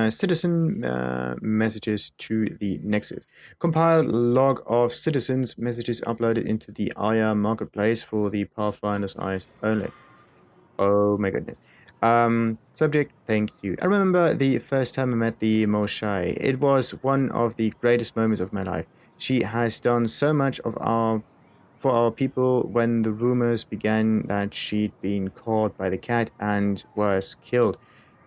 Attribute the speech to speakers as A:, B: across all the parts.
A: Citizen messages to the Nexus. Compile log of citizens messages uploaded into the IR marketplace for the Pathfinder's eyes only. Oh my goodness. Subject, thank you. I remember the first time I met the Moshai. It was one of the greatest moments of my life. She has done so much for our people when the rumors began that she'd been caught by the cat and was killed.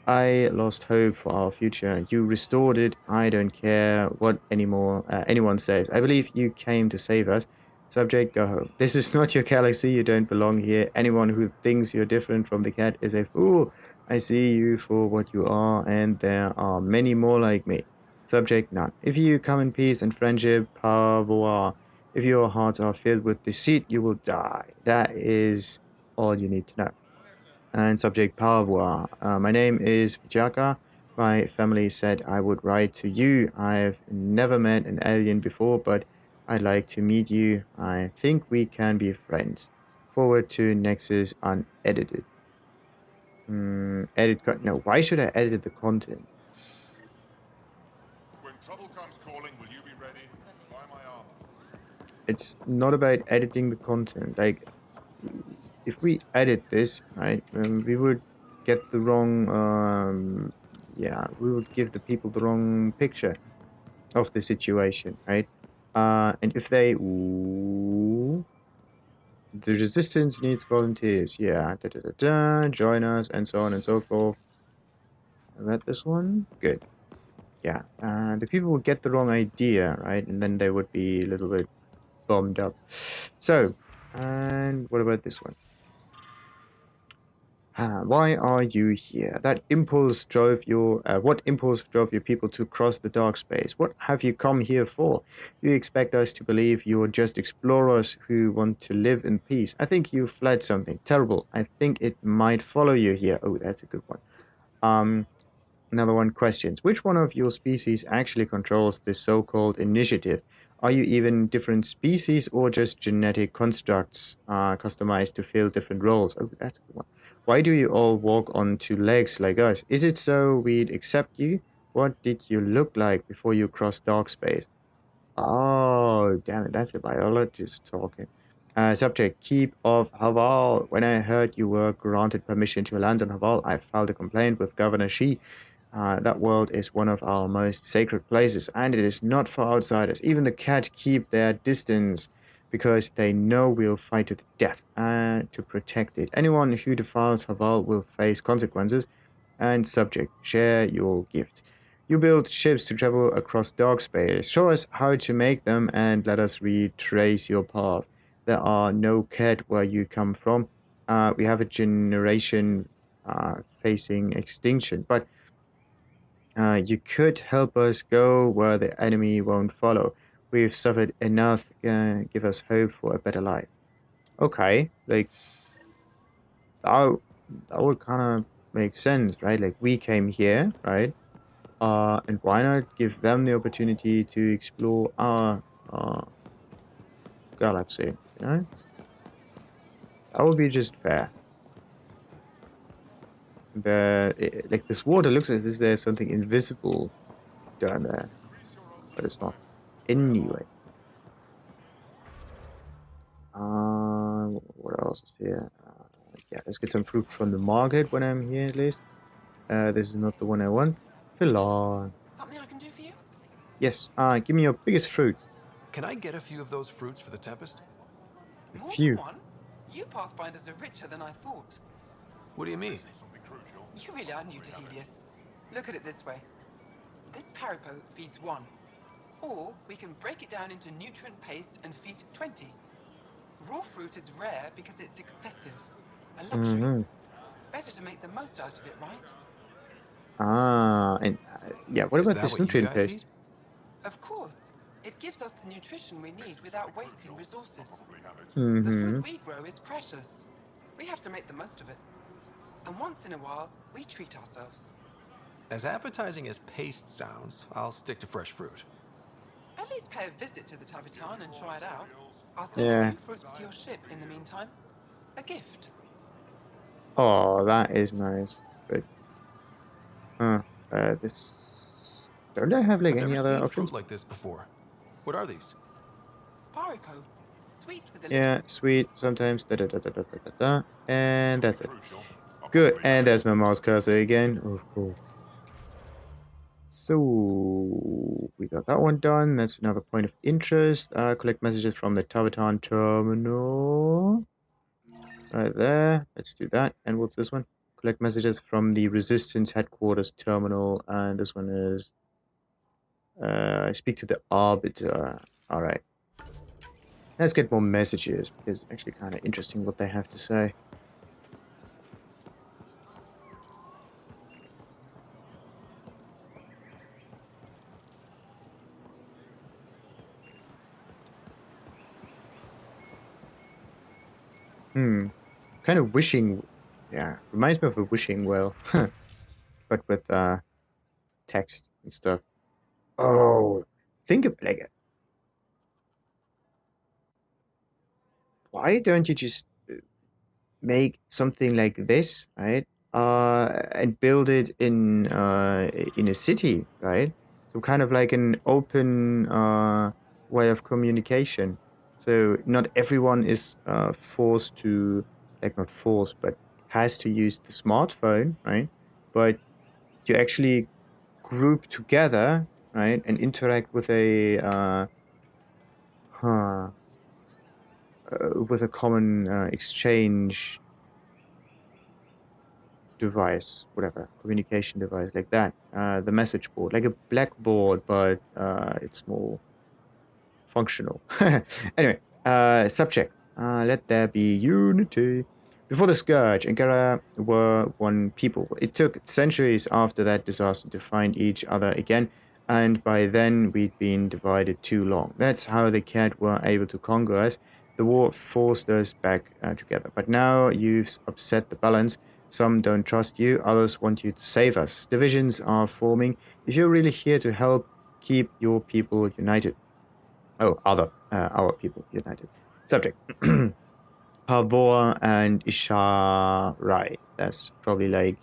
A: I lost hope for our future. You restored it. I don't care what anyone says. I believe you came to save us. Subject, go home. This is not your galaxy. You don't belong here. Anyone who thinks you're different from the cat is a fool. I see you for what you are, and there are many more like me. Subject, none. If you come in peace and friendship, au revoir. If your hearts are filled with deceit, you will die. That is all you need to know. And subject, Pavua. My name is Vijaka. My family said I would write to you. I've never met an alien before, but I'd like to meet you. I think we can be friends. Forward to Nexus unedited. No, why should I edit the content?
B: When trouble comes calling, will you be ready? Buy my armor.
A: It's not about editing the content. Like, if we edit this, right, we would get the wrong, yeah, we would give the people the wrong picture of the situation, right? And if they, ooh, the resistance needs volunteers, yeah, join us, and so on and so forth. I read this one, good, yeah. The people would get the wrong idea, right, and then they would be a little bit bummed up. So, and what about this one? Why are you here? That impulse drove your. What impulse drove your people to cross the dark space? What have you come here for? You expect us to believe you're just explorers who want to live in peace. I think you fled something terrible. I think it might follow you here. Oh, that's a good one. Um, Another one questions. Which one of your species actually controls this so-called initiative? Are you even different species or just genetic constructs customized to fill different roles? Oh, that's a good one. Why do you all walk on two legs like us? Is it so we'd accept you? What did you look like before you crossed dark space? Oh, damn it, that's a biologist talking. Subject, keep off Haval. When I heard you were granted permission to land on Haval, I filed a complaint with Governor Shi. That world is one of our most sacred places, and it is not for outsiders. Even the cat keep their distance because they know we'll fight to the death to protect it. Anyone who defiles Haval will face consequences. And subject, share your gifts. You build ships to travel across dark space. Show us how to make them and let us retrace your path. There are no cat where you come from. We have a generation facing extinction, but you could help us go where the enemy won't follow. We've suffered enough. Give us hope for a better life. Okay, like that, that would kind of make sense, right? Like we came here, right? And why not give them the opportunity to explore our galaxy? You know, that would be just fair. Like this water looks as if there's something invisible down there, but it's not. Anyway, what else is here? Yeah, let's get some fruit from the market when I'm here at least. This is not the one I want. Fill on.
C: Something I can do for you?
A: Yes. Give me your biggest fruit.
D: Can I get a few of those fruits for the Tempest?
A: A
C: More than
A: few.
C: one? You Pathfinders are richer than I thought.
D: What do you mean?
C: You really are new to Helios. Look at it this way. This Paripo feeds 1. Or we can break it down into nutrient paste and feed 20. Raw fruit is rare because it's excessive. A luxury.
A: Mm-hmm.
C: Better to make the most out of it, right?
A: And yeah, what
D: Is
A: about
D: that
A: this
D: what you
A: nutrient
D: guys
A: paste?
D: eat?
C: Of course. It gives us the nutrition we need without wasting resources. The
A: Mm-hmm.
C: food we grow is precious. We have to make the most of it. And once in a while, we treat ourselves.
D: As appetizing as paste sounds, I'll stick to fresh fruit.
C: At least pay a visit to the Tavitan and try it out. I'll send a
A: Yeah.
C: few fruits to your ship in the meantime. A gift.
A: Oh, that is nice. But Huh. This... Don't I have, like,
D: I've
A: any
D: never
A: other
D: seen
A: options?
D: fruit like this before. What are these?
C: Paripo. Sweet with a little.
A: Yeah, sweet, sometimes, da-da-da-da-da-da-da-da. And
B: This will
A: that's
B: be
A: it.
B: crucial. I'll
A: Good,
B: probably
A: and
B: have it.
A: there's my mouse cursor again. Oh, cool. So, we got that one done. That's another point of interest. Collect messages from the Tavatan terminal. Right there. Let's do that. And what's this one? Collect messages from the Resistance headquarters terminal. And this one is... speak to the Arbiter. Alright. Let's get more messages, because it's actually kind of interesting what they have to say. Kind of wishing... Yeah, reminds me of a wishing well. But with text and stuff. Oh, think of like... Why don't you just make something like this, right? And build it in a city, right? So kind of like an open way of communication. So not everyone is forced to, like, not forced, but has to use the smartphone, right? But you actually group together, right, and interact huh, with a common exchange device, whatever, communication device like that. The message board, like a blackboard, but it's more functional. Anyway, subject. Let there be unity. Before the Scourge, Ankara were one people. It took centuries after that disaster to find each other again, and by then we'd been divided too long. That's how the Cat were able to conquer us. The war forced us back together. But now you've upset the balance. Some don't trust you, others want you to save us. Divisions are forming. If you're really here to help, keep your people united. Oh, our people united. Subject. Pavor and Isharai. That's probably like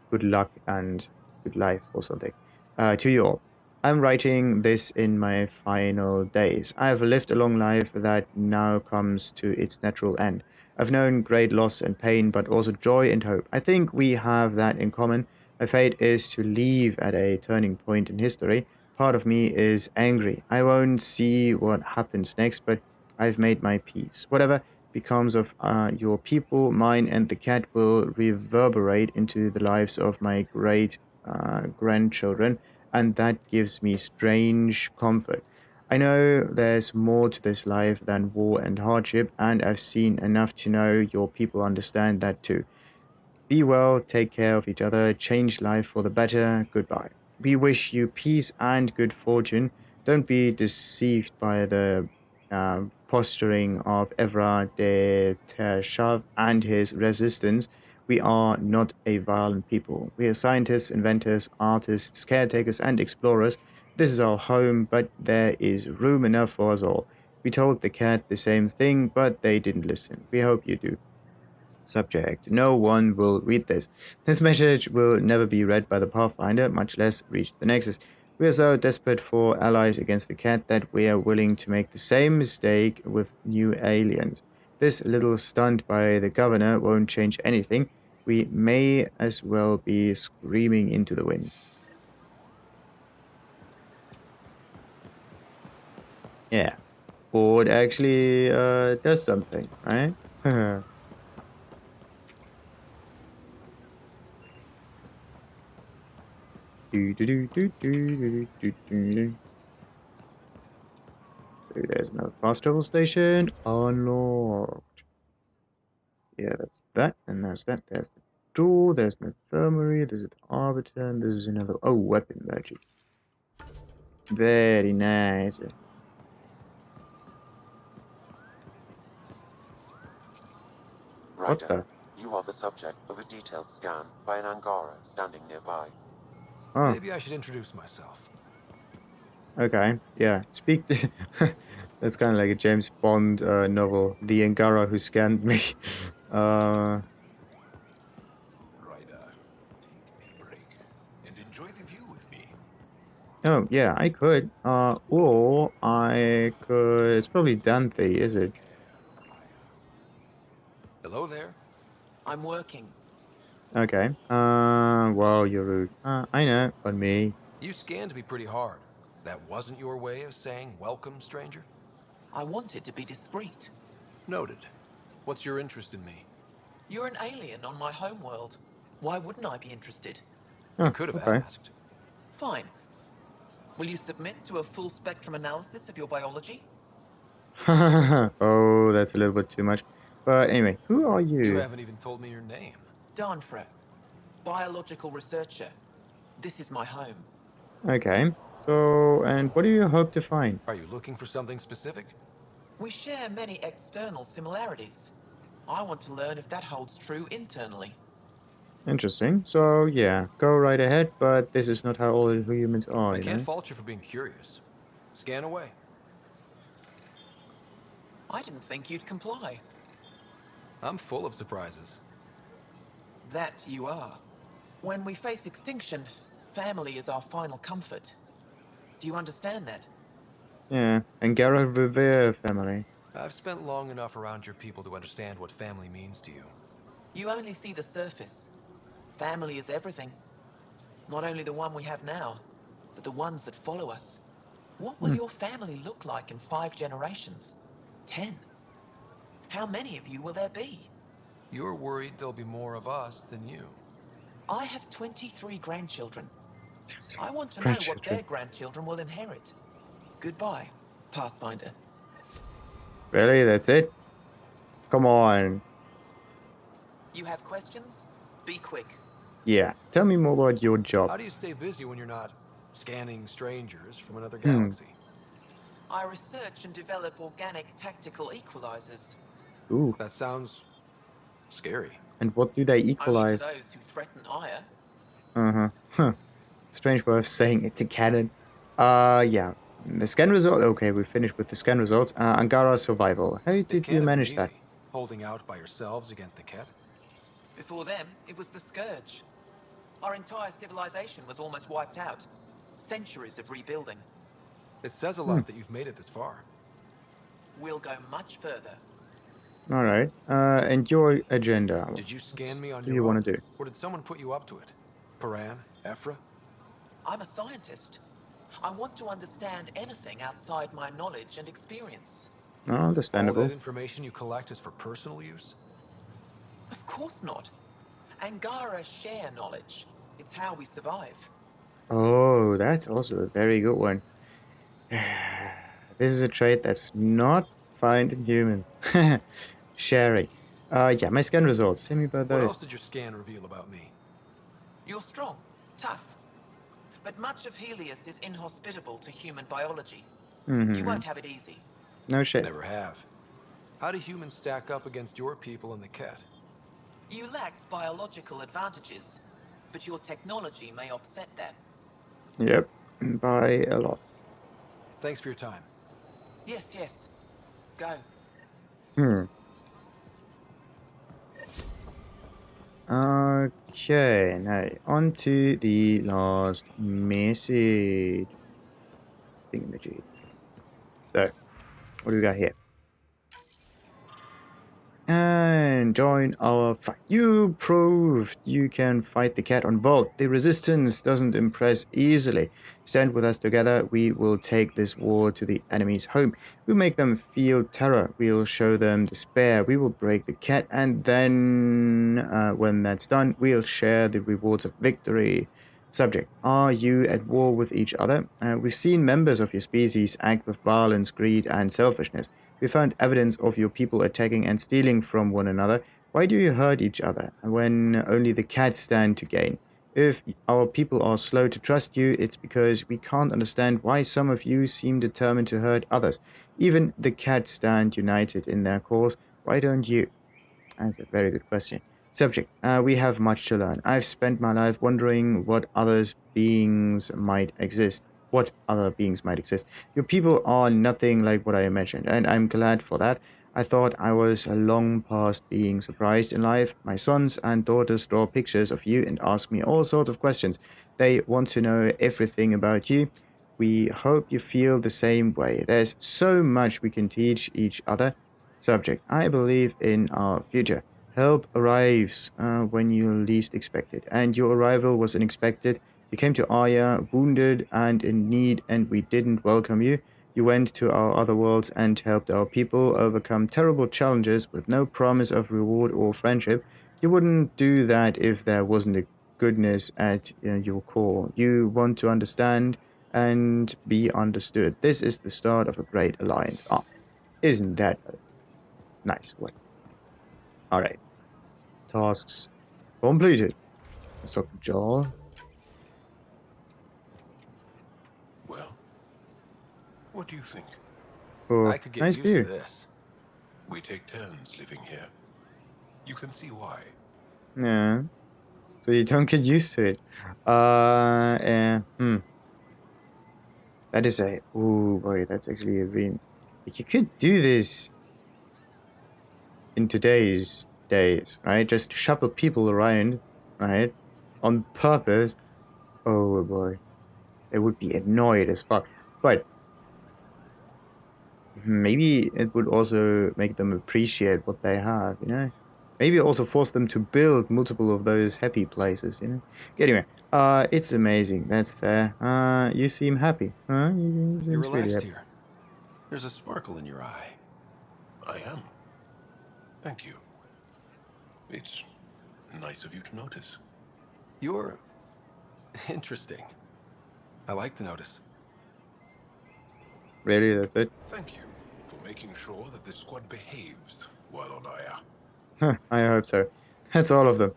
A: good luck and good life or something. To you all. I'm writing this in my final days. I have lived a long life that now comes to its natural end. I've known great loss and pain, but also joy and hope. I think we have that in common. My fate is to leave at a turning point in history. Part of me is angry. I won't see what happens next, but I've made my peace. Whatever becomes of your people, mine, and the cat will reverberate into the lives of my great grandchildren, and that gives me strange comfort. I know there's more to this life than war and hardship, and I've seen enough to know your people understand that too. Be well, take care of each other, change life for the better. Goodbye. We wish you peace and good fortune. Don't be deceived by the posturing of Evra de Tershav and his resistance. We are not a violent people. We are scientists, inventors, artists, caretakers, and explorers. This is our home, but there is room enough for us all. We told the cat the same thing, but they didn't listen. We hope you do. Subject. No one will read this. This message will never be read by the Pathfinder, much less reach the Nexus. We are so desperate for allies against the cat that we are willing to make the same mistake with new aliens. This little stunt by the governor won't change anything. We may as well be screaming into the wind. Yeah. Or it actually does something, right? Do, do, do, do, do, do, do, do. So there's another fast travel station unlocked. Yeah, that's that, and there's that. There's the door, there's the infirmary, there's the arbiter, and there's another. Oh, weapon magic. Very nice. What
E: Ryder,
A: the?
E: you are the subject of a detailed scan by an Angara standing nearby.
A: Oh,
D: Maybe I should introduce myself.
A: okay. Yeah, speak. That's kind of like a James Bond novel. The Angara who scanned me. uh,
B: Ryder, take a break and enjoy enjoy the view with me.
A: Oh, yeah, I could. Or I could... It's probably Dante, is it?
D: Hello there.
F: I'm working.
A: Okay. Well, you're rude. I know, on me.
D: You scanned me pretty hard. That wasn't your way of saying welcome, stranger?
F: I wanted to be discreet.
D: Noted. What's your interest in me?
F: You're an alien on my homeworld. Why wouldn't I be interested?
D: You
A: Oh,
D: could have
A: okay.
D: asked.
F: Fine. Will you submit to a full spectrum analysis of your biology?
A: Oh, that's a little bit too much. But anyway, who are
D: You
A: you?
D: haven't even told me your name.
F: Danfra, biological researcher. This is my home.
A: Okay. So, and what do you hope to find?
D: Are you looking for something specific?
F: We share many external similarities. I want to learn if that holds true internally.
A: Interesting. So, yeah, go right ahead, but this is not how all humans are,
D: I
A: you
D: can't
A: know?
D: fault you for being curious. Scan away.
F: I didn't think you'd comply.
D: I'm full of surprises.
F: That you are. When we face extinction, family is our final comfort. Do you understand that?
A: Yeah, Angara Rivera family.
D: I've spent long enough around your people to understand what family means to you.
F: You only see the surface. Family is everything. Not only the one we have now, but the ones that follow us. What will
A: Hmm.
F: your family look like in 5 generations? 10? How many of you will there be?
D: You're worried there'll be more of us than you.
F: I have 23 grandchildren. I want to know what
A: Grandchildren.
F: their grandchildren will inherit. Goodbye, Pathfinder.
A: Really? That's it? Come on.
F: You have questions? Be quick.
A: Yeah, tell me more about your job.
D: How do you stay busy when you're not scanning strangers from another
A: Hmm.
D: galaxy?
F: I research and develop organic tactical equalizers.
A: Ooh,
D: That sounds scary.
A: and what do they
F: Only to
A: equalize?
F: those who threaten ire.
A: Uh-huh. Huh. Strange way of saying it's a cannon. Yeah. The scan result. Okay, we finished with the scan results. Angara survival. How
D: It
A: did you
D: can't have been
A: manage that?
D: easy, holding out by yourselves against the Ket.
F: Before them, it was the Scourge. Our entire civilization was almost wiped out. Centuries of rebuilding.
D: It says a
A: Hmm.
D: lot that you've made it this far.
F: We'll go much further.
A: All right. And your agenda.
D: Did you scan me on
A: What do
D: your
A: you want
D: own?
A: to do?
D: Or did someone put you up to it? Paran? Ephra?
F: I'm a scientist. I want to understand anything outside my knowledge and experience.
A: Oh,
D: All
A: understandable.
D: that information you collect is for personal use?
F: Of course not. Angara share knowledge. It's how we survive.
A: Oh, that's also a very good one. This is a trait that's not found in humans. Sharing. Yeah, my scan results. Tell me about
D: What
A: those.
D: else did your scan reveal about me?
F: You're strong, tough. But much of Helios is inhospitable to human biology. You
A: Mm-hmm.
F: won't have it easy.
A: No shit.
D: Never have. How do humans stack up against your people and the Ket?
F: You lack biological advantages, but your technology may offset that.
A: Yep. By a lot.
D: Thanks for your time.
F: Yes, yes. Go.
A: Hmm. Okay, now on to the last message. Thingamajig. So, what do we got here? And join our fight. You proved you can fight the cat on Vault. The resistance doesn't impress easily. Stand with us together. We will take this war to the enemy's home. We'll make them feel terror. We'll show them despair. We will break the cat. And then, when that's done, we'll share the rewards of victory. Subject: are you at war with each other? We've seen members of your species act with violence, greed, and selfishness. We found evidence of your people attacking and stealing from one another. Why do you hurt each other when only the cats stand to gain? If our people are slow to trust you, it's because we can't understand why some of you seem determined to hurt others. Even the cats stand united in their cause. Why don't you? That's a very good question. Subject: we have much to learn. I've spent my life wondering what others beings might exist. What other beings might exist. Your people are nothing like what I imagined, and I'm glad for that. I thought I was long past being surprised in life. My sons and daughters draw pictures of you and ask me all sorts of questions. They want to know everything about you. We hope you feel the same way. There's so much we can teach each other. Subject: I believe in our future. Help arrives when you least expect it, and your arrival was unexpected. You came to Arya wounded and in need, and we didn't welcome you. You went to our other worlds and helped our people overcome terrible challenges with no promise of reward or friendship. You wouldn't do that if there wasn't a goodness at your core. You want to understand and be understood. This is the start of a great alliance. Ah, isn't that a nice way? All right, tasks completed. Let's talk to Joel.
B: Well, what do you think?
A: Oh,
D: I could get
A: nice
D: used to
A: view.
D: this.
B: We take turns living here. You can see why.
A: Yeah. So you don't get used to it. That is a. Oh boy, that's actually a dream. Like, you could do this in today's days, right? Just shuffle people around, right? On purpose. Oh boy, they would be annoyed as fuck. But maybe it would also make them appreciate what they have, you know? Maybe also force them to build multiple of those happy places, you know? Anyway, it's amazing. That's there. You seem happy. Huh? You
D: You're
A: seem really
D: relaxed
A: happy.
D: here. There's a sparkle in your eye.
B: I am. Thank you. It's nice of you to notice.
D: You're interesting. I like to notice.
A: Really, that's it?
B: Thank you for making sure that the squad behaves while on Aya.
A: Huh, I hope so. That's all of them.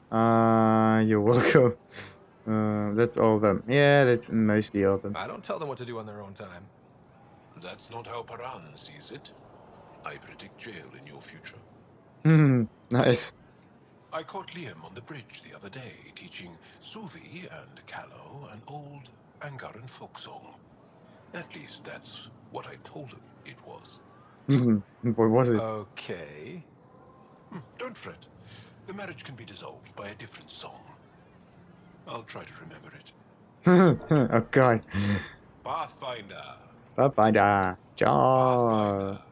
A: You're welcome. That's all of them. Yeah, that's mostly all of them.
D: I don't tell them what to do on their own time.
B: That's not how Paran sees it. I predict jail in your future.
A: Nice.
B: I caught Liam on the bridge the other day, teaching Suvi and Callow an old Angaran folk song. At least that's what I told him it was.
A: What was it?
D: Okay.
B: Don't fret. The marriage can be dissolved by a different song. I'll try to remember it.
A: Oh god.
B: Pathfinder!
A: Pathfinder. Jaw.
B: Pathfinder!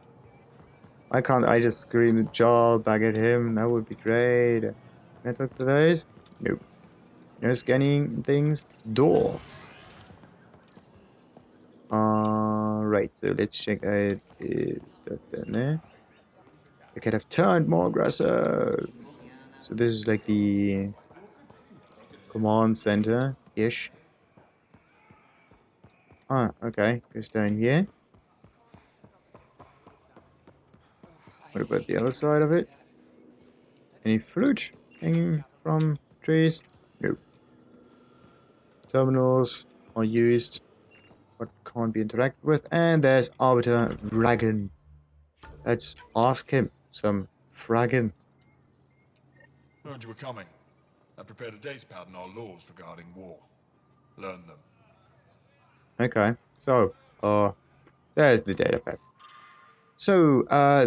A: Why can't I just scream Jaw back at him? That would be great. Can I talk to those? Nope. No scanning things. Door. Right, so let's check out stuff down there. They could have turned more aggressive. So this is like the command center-ish. Ah, okay. Goes down here. What about the other side of it? Any fruit hanging from trees? No. Terminals are used but can't be interacted with. And there's Arbiter Dragon. Let's ask him some fragging.
B: Heard you were coming. I prepared a datapad on our laws regarding war. Learn them.
A: Okay, so, there's the datapad. So,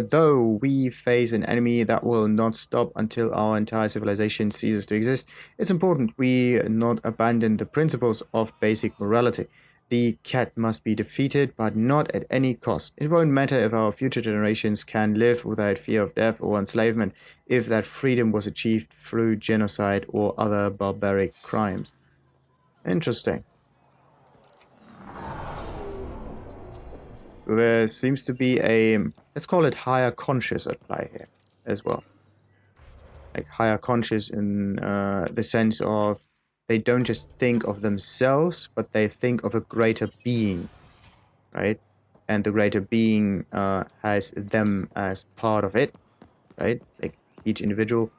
A: though we face an enemy that will not stop until our entire civilization ceases to exist, it's important we not abandon the principles of basic morality. The cat must be defeated, but not at any cost. It won't matter if our future generations can live without fear of death or enslavement, if that freedom was achieved through genocide or other barbaric crimes. Interesting. So there seems to be a, let's call it higher conscious at play here as well. Like higher conscious in the sense of they don't just think of themselves, but they think of a greater being, right? And the greater being has them as part of it, right? Like each individual,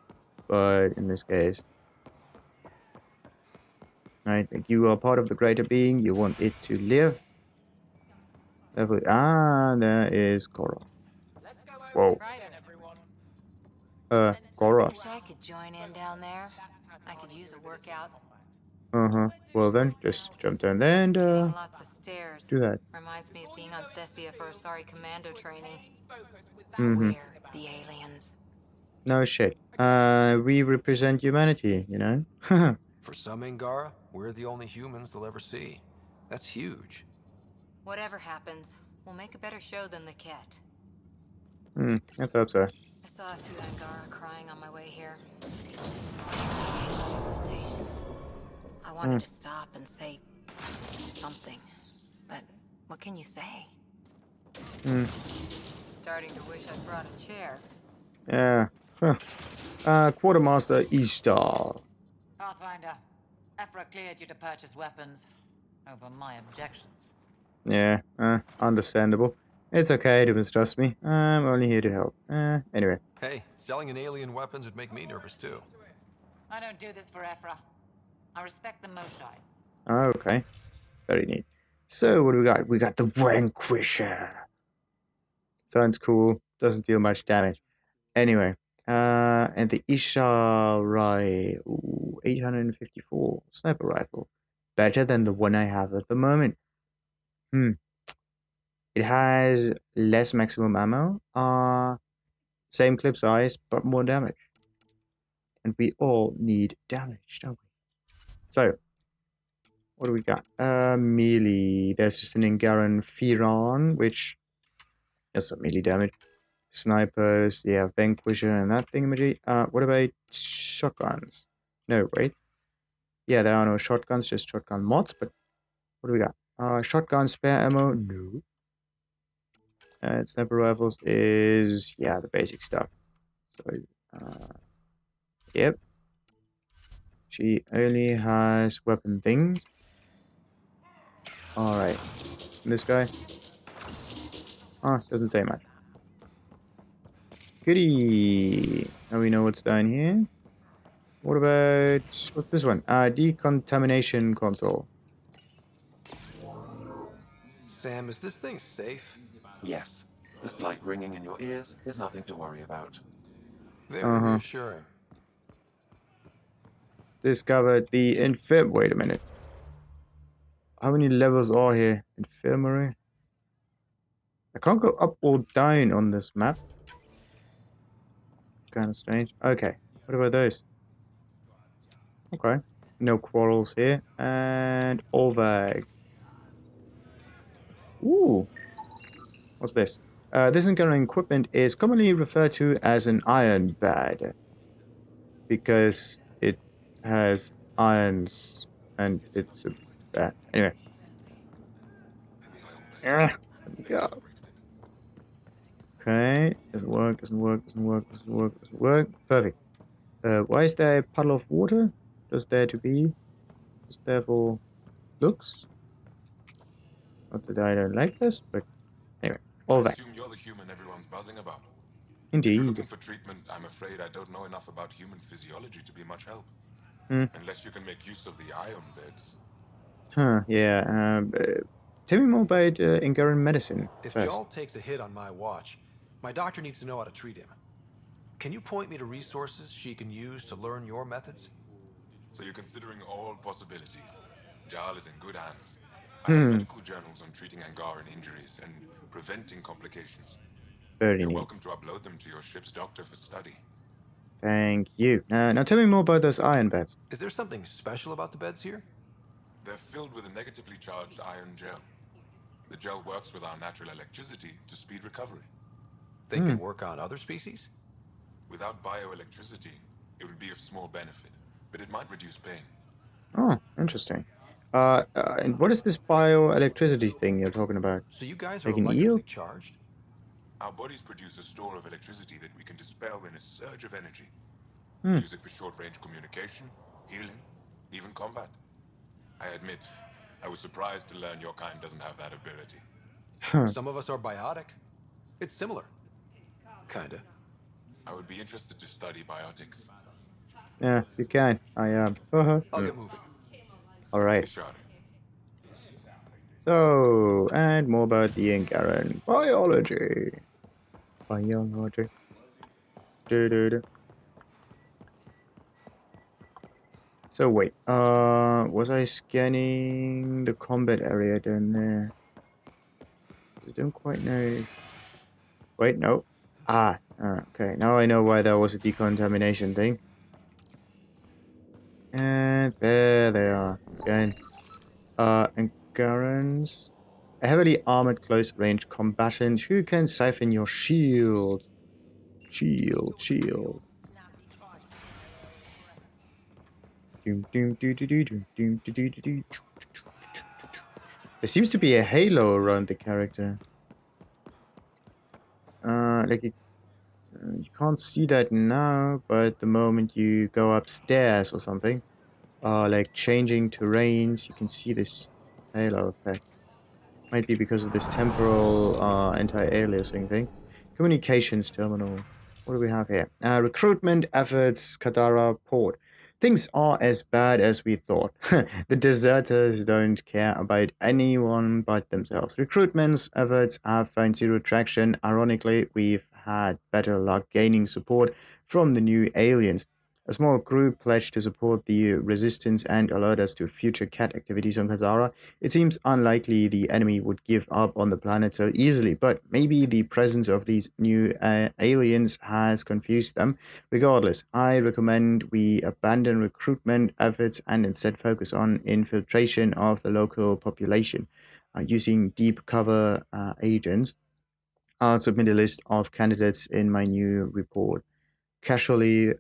A: but in this case, right? Like you are part of the greater being, you want it to live. There is Korra. Whoa. Korra.
G: Wish I could join in down there. I could use a workout.
A: Uh-huh. Well then, just jump down there and
G: Getting lots of stairs.
A: do that.
G: Reminds me of being on Thessia for Asari commando training.
A: Mm-hmm.
G: We're the aliens.
A: No shit. We represent humanity, you know?
D: For some Angara, we're the only humans they'll ever see. That's huge.
G: Whatever happens, we'll make a better show than the Ket.
A: Let's hope so.
G: I saw a few Angara crying on my way here. Exultation. I wanted to stop and say something, but what can you say? Starting to wish I brought a chair.
A: Yeah. Quartermaster Eastar.
H: Pathfinder, Ephra cleared you to purchase weapons over my objections.
A: Yeah, understandable. It's okay to mistrust me. I'm only here to help. Anyway.
D: Hey, selling an alien weapons would make me nervous too.
H: I don't do this for Ephra. I respect the Moshai.
A: Okay. Very neat. So, what do we got? We got the Vanquisher. Sounds cool. Doesn't deal much damage. Anyway. And the Isharai. Ooh, 854 sniper rifle. Better than the one I have at the moment. It has less maximum ammo. Same clip size, but more damage. And we all need damage, don't we? So, what do we got? Melee. There's just an Angaran Firon, which has some melee damage. Snipers, yeah, Vanquisher and that thingamajig. What about shotguns? No, wait. Yeah, there are no shotguns, just shotgun mods, but what do we got? Shotgun spare ammo? No. Sniper rifles is, yeah, the basic stuff. So, yep. She only has weapon things. Alright. This guy? Doesn't say much. Goody! Now we know what's down here. What about... what's this one? Decontamination console.
D: Sam, is this thing safe?
E: Yes, the slight ringing in your ears is nothing to worry about.
D: Very reassuring.
A: Discovered the wait a minute. How many levels are here? Infirmary? I can't go up or down on this map. It's kind of strange. Okay, what about those? Okay, no quarrels here. And Olvag. Ooh, what's this? This Angaran equipment is commonly referred to as an iron bad because it has irons and it's a bad. Anyway. There we go. Okay, doesn't work, doesn't work, doesn't work, doesn't work, doesn't work. Perfect. Why is there a puddle of water? Just there to be? Just there for looks? Not that I don't like this, but anyway, all
B: I
A: that.
B: assume you're the human everyone's buzzing about. If you're
A: Indeed.
B: looking for treatment, I'm afraid I don't know enough about human physiology to be much help. Unless you can make use of the ion beds.
A: Yeah. Tell me more about Angaran medicine
D: If
A: first.
D: Jal takes a hit on my watch, my doctor needs to know how to treat him. Can you point me to resources she can use to learn your methods?
B: So you're considering all possibilities. Jal is in good hands. I have medical journals on treating Angaran injuries and preventing complications.
A: Very
B: You're
A: neat.
B: welcome to upload them to your ship's doctor for study.
A: Thank you. Now tell me more about those iron beds.
D: Is there something special about the beds here?
B: They're filled with a negatively charged iron gel. The gel works with our natural electricity to speed recovery.
D: They can work on other species?
B: Without bioelectricity, it would be of small benefit, but it might reduce pain.
A: Oh, interesting. And what is this bioelectricity thing you're talking about?
D: So you guys are
A: Like an eel?
D: electrically charged?
B: Our bodies produce a store of electricity that we can dispel in a surge of energy. Use it for short-range communication, healing, even combat. I admit, I was surprised to learn your kind doesn't have that ability.
D: Some of us are biotic. It's similar. Kinda.
B: I would be interested to study biotics.
A: Yeah, you can. I am.
D: I'll get moving.
A: Alright.
B: Ishari.
A: So, and more about the Angaran biology. Biology. Do-do-do. So wait, was I scanning the combat area down there? I don't quite know. Wait, no. Okay. Now I know why there was a decontamination thing. And there they are again. Endurance. A heavily armored close-range combatant who can siphon your shield. Shield. Doom, doom, doo, doo, doo, doom, doom, doo, doo, doo, doo. There seems to be a halo around the character. Like you can't see that now, but the moment you go upstairs or something, like changing terrains, you can see this halo effect. Might be because of this temporal anti-aliasing thing. Communications terminal. What do we have here? Recruitment efforts, Kadara port. Things are as bad as we thought. The deserters don't care about anyone but themselves. Recruitment efforts have found zero traction. Ironically, we've had better luck gaining support from the new aliens. A small group pledged to support the resistance and alert us to future cat activities on Kazara. It seems unlikely the enemy would give up on the planet so easily, but maybe the presence of these new aliens has confused them. Regardless, I recommend we abandon recruitment efforts and instead focus on infiltration of the local population. Using deep cover agents, I'll submit a list of candidates in my new report. Casualty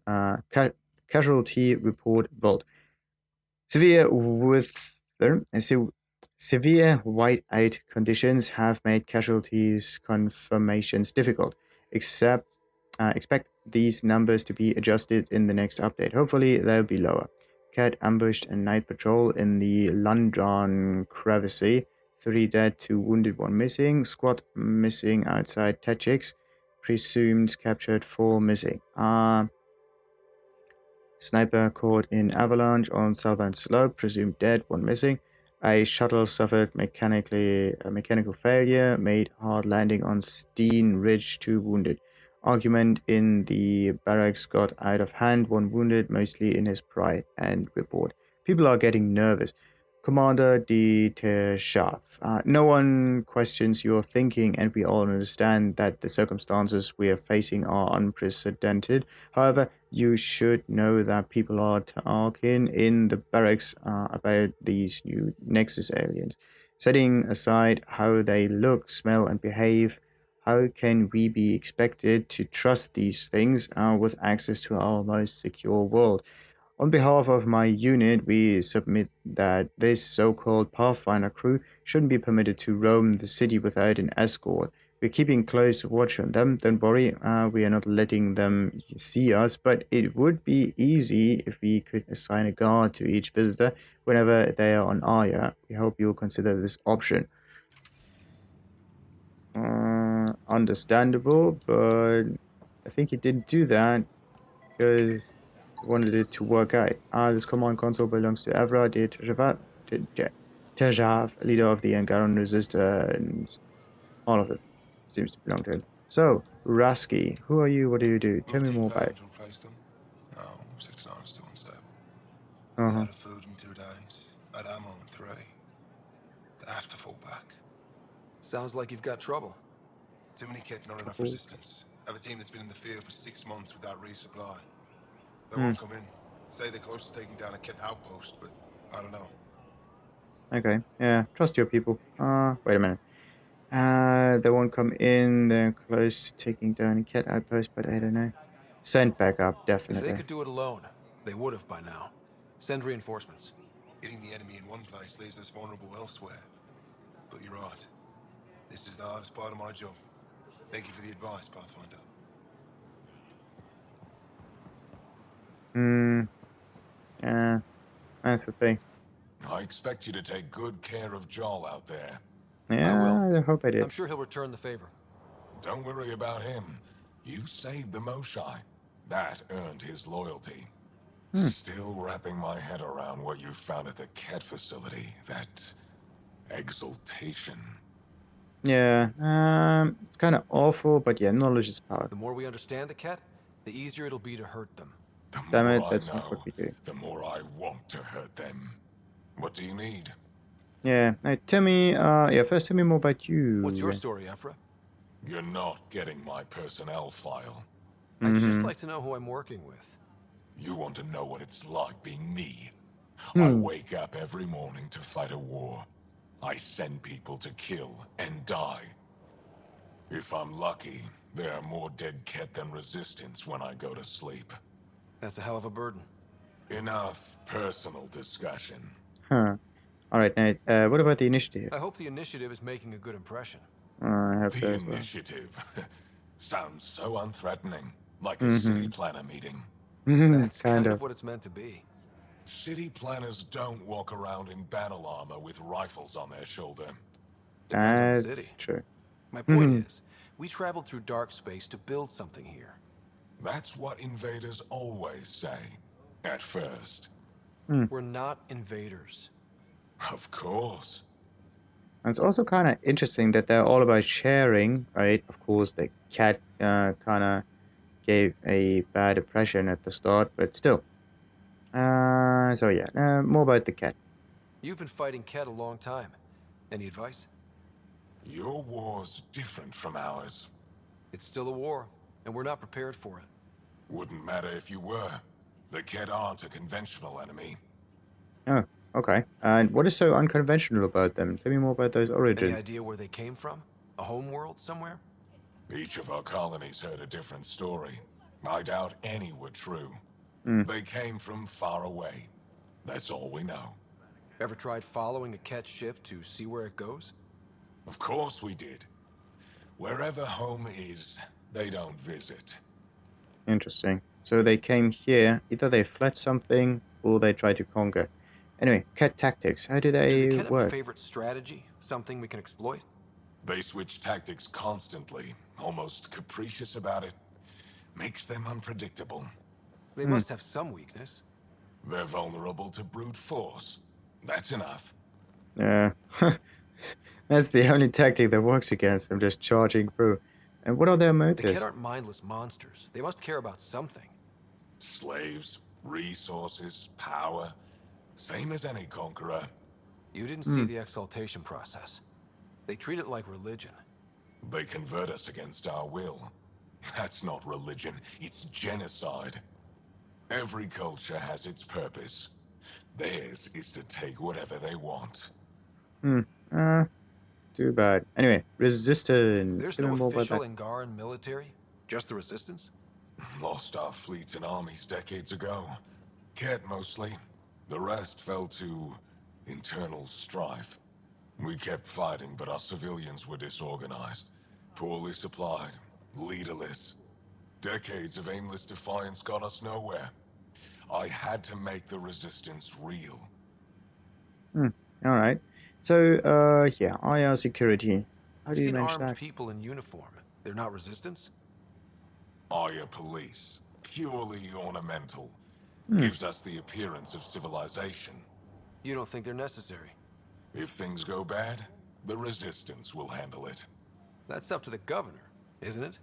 A: report vault. Severe with severe whiteout conditions have made casualties confirmations difficult. Expect these numbers to be adjusted in the next update. Hopefully, they'll be lower. Cat ambushed and night patrol in the London crevice. 3 dead, 2 wounded, 1 missing. Squad missing outside Techix. Presumed captured, 4 missing. Sniper caught in avalanche on southern slope, presumed dead, 1 missing. A shuttle suffered mechanical failure, made hard landing on Steen Ridge, 2 wounded. Argument in the barracks got out of hand, 1 wounded, mostly in his pride, and report. People are getting nervous. Commander de Tershav. No one questions your thinking, and we all understand that the circumstances we are facing are unprecedented. However, you should know that people are talking in the barracks about these new Nexus aliens. Setting aside how they look, smell, and behave, how can we be expected to trust these things with access to our most secure world? On behalf of my unit, we submit that this so-called Pathfinder crew shouldn't be permitted to roam the city without an escort. We're keeping close watch on them. Don't worry, we are not letting them see us, but it would be easy if we could assign a guard to each visitor whenever they are on Aya. We hope you'll consider this option. Understandable, but I think he didn't do that because wanted it to work out. This command console belongs to Evra de Tejav, leader of the Angaran resistance. All of it seems to belong to him. So, Rasky, who are you? What do you do? Tell me more about it.
B: To replace them? No, 6-9 is too unstable.
A: Uh-huh.
B: Out of food in 2 days. At ammo in 3. They have to fall back.
D: Sounds like you've got trouble.
B: Too many kit, not enough resistance. Have a team that's been in the field for 6 months without resupply. They won't come in. Say they're close to taking down a kit outpost, but I don't know.
A: Okay, yeah, trust your people. Wait a minute. They won't come in. They're close to taking down a cat outpost, but I don't know. Send back up,
D: If they
A: definitely.
D: could do it alone, they would have by now. Send reinforcements.
B: Hitting the enemy in one place leaves us vulnerable elsewhere. But you're right. This is the hardest part of my job. Thank you for the advice, Pathfinder.
A: Yeah, that's the thing.
B: I expect you to take good care of Jarl out there.
A: Yeah, I hope I did.
D: I'm sure he'll return the favor.
B: Don't worry about him. You saved the Moshai. That earned his loyalty. Still wrapping my head around what you found at the Ket facility. That exultation.
A: Yeah, it's kind of awful, but yeah, knowledge is power.
D: The more we understand the Ket, the easier it'll be to hurt them.
B: The
A: Damn
B: more
A: it,
B: I
A: that's not what
B: know,
A: we do.
B: the more I want to hurt them. What do you need?
A: Yeah, now tell me, yeah, first tell me more about
D: What's your
A: you.
D: story, Ephra?
B: You're not getting my personnel file.
D: I'd just
A: Mm-hmm.
D: like to know who I'm working with.
B: You want to know what it's like being me? I
A: Hmm.
B: wake up every morning to fight a war. I send people to kill and die. If I'm lucky, there are more dead Ket than resistance when I go to sleep.
D: That's a hell of a burden.
B: Enough personal discussion.
A: Huh. Alright, now, what about the initiative?
D: I hope the initiative is making a good impression.
A: I hope so
B: The
A: as well.
B: initiative. Sounds so unthreatening. Like a city
A: Mm-hmm.
B: planner meeting.
D: That's
A: Kind
D: kind
A: of.
D: of what it's meant to be.
B: City planners don't walk around in battle armor with rifles on their shoulder.
D: Depends on the
A: That's
D: city.
A: true.
D: My point is, we traveled through dark space to build something here.
B: That's what invaders always say. At first.
D: We're not invaders.
B: Of course.
A: And it's also kind of interesting that they're all about sharing, right? Of course, the cat kind of gave a bad impression at the start, but still. So yeah, more about the cat.
D: You've been fighting Ket a long time. Any advice?
B: Your war's different from ours.
D: It's still a war, and we're not prepared for it.
B: Wouldn't matter if you were. The Ket aren't a conventional enemy.
A: Oh, okay. And what is so unconventional about them? Tell me more about those
D: Any
A: origins.
D: idea where they came from? A home world somewhere?
B: Each of our colonies heard a different story. I doubt any were true. They came from far away. That's all we know.
D: Ever tried following a Ket ship to see where it goes?
B: Of course we did. Wherever home is, they don't visit.
A: Interesting. So they came here, either they fled something or they tried to conquer. Anyway, cat tactics, how do
D: Do the
A: they
D: Ket have a
A: work?
D: favorite strategy? Something we can exploit?
B: They switch tactics constantly, almost capricious about it. Makes them unpredictable.
D: They must have some weakness.
B: They're vulnerable to brute force. That's enough.
A: Yeah. That's the only tactic that works against them, just charging through. And what are their
D: The Ket
A: motives?
D: aren't mindless monsters. They must care about something.
B: Slaves, resources, power. Same as any conqueror.
D: You didn't see the exaltation process. They treat it like religion.
B: They convert us against our will. That's not religion, it's genocide. Every culture has its purpose. Theirs is to take whatever they want.
A: Too bad. Anyway, resistance.
D: There's
A: Tell
D: no
A: me more about
D: official
A: that.
D: Angaran military? Just the resistance?
B: Lost our fleets and armies decades ago. Ket mostly. The rest fell to internal strife. We kept fighting, but our civilians were disorganized, poorly supplied, leaderless. Decades of aimless defiance got us nowhere. I had to make the resistance real.
A: Alright. So, yeah, IR security. How
D: I've
A: do you
D: seen
A: manage
D: armed
A: that?
D: people in uniform. They're not resistance?
B: Aya police, purely ornamental. Gives us the appearance of civilization.
D: You don't think they're necessary?
B: If things go bad, the resistance will handle it.
D: That's up to the governor, isn't it?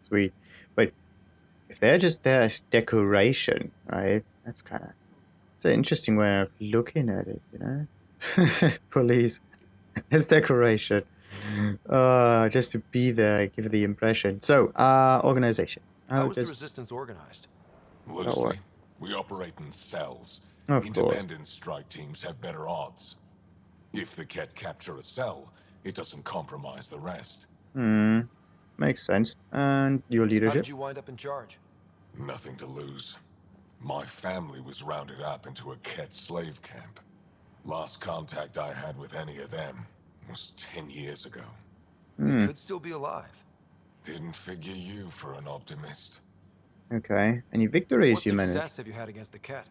A: Sweet. But if they're just there as decoration, right? That's kind of... It's an interesting way of looking at it, you know? Police as decoration. Just to be there, give the impression. So, organization. How
D: How is the
A: does
D: resistance organized?
A: that work?
B: Loosely, we operate in cells.
A: Of course.
B: Independent strike teams have better odds. If the Ket capture a cell, it doesn't compromise the rest.
A: Makes sense. And your
D: How
A: leadership?
D: did you wind up in charge?
B: Nothing to lose. My family was rounded up into a Ket slave camp. Last contact I had with any of them was 10 years ago.
D: They could still be alive.
B: Didn't figure you for an optimist.
A: Okay. Any victories
D: What
A: you managed?
D: success have you had against the Ket?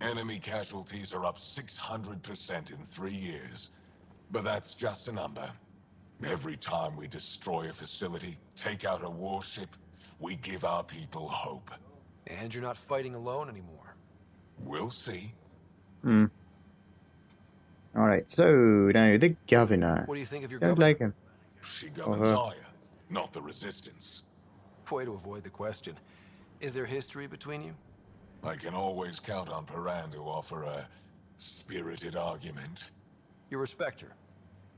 B: Enemy casualties are up 600% in 3 years. But that's just a number. Every time we destroy a facility, take out a warship, we give our people hope.
D: And you're not fighting alone anymore.
B: We'll see.
A: Alright, so now the governor.
D: What do you think of your
A: Don't
D: governor?
A: like him.
B: She governs
A: her.
B: Aya, not the resistance.
D: way to avoid the question. Is there history between you?
B: I can always count on Paran to offer a spirited argument.
D: You respect her?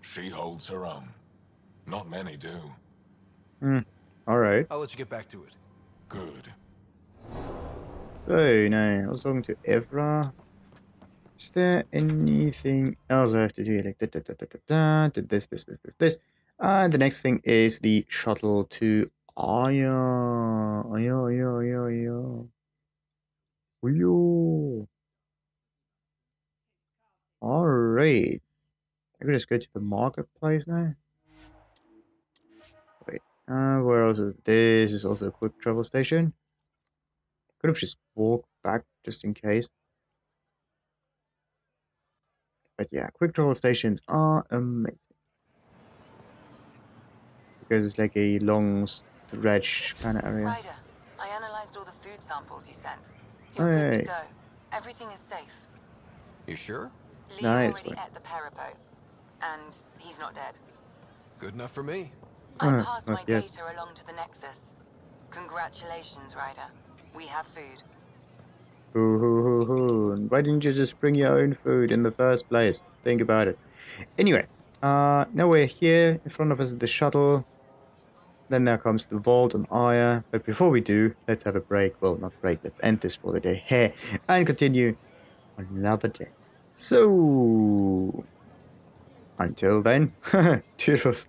B: She holds her own. Not many do.
A: Alright.
D: I'll let you get back to it.
B: Good.
A: So, now, I was talking to Evra. Is there anything else I have to do? Like, did this. And the next thing is the shuttle to Aya. Aya. Alright. I could just go to the marketplace now. Wait. Where else is this? Is also a quick travel station. Could have just walked back just in case. But yeah, quick travel stations are amazing. Because it's like a long stretch kind of area.
G: Ryder, I analyzed all the food samples you sent. You're good to
A: Hey,
G: go. Everything is safe.
D: You sure?
G: Liam
A: nice
G: already
A: one.
G: ate the parapo, and he's not dead.
D: Good enough for me.
G: I passed
A: Not
G: my
A: yet.
G: data along to the Nexus. Congratulations, Ryder. We have food.
A: And why didn't you just bring your own food in the first place? Think about it. Anyway, now we're here. In front of us is the shuttle. Then there comes the vault on Aya. But before we do, let's have a break. Well, not break. Let's end this for the day. Here and continue on another day. So, until then, toodles.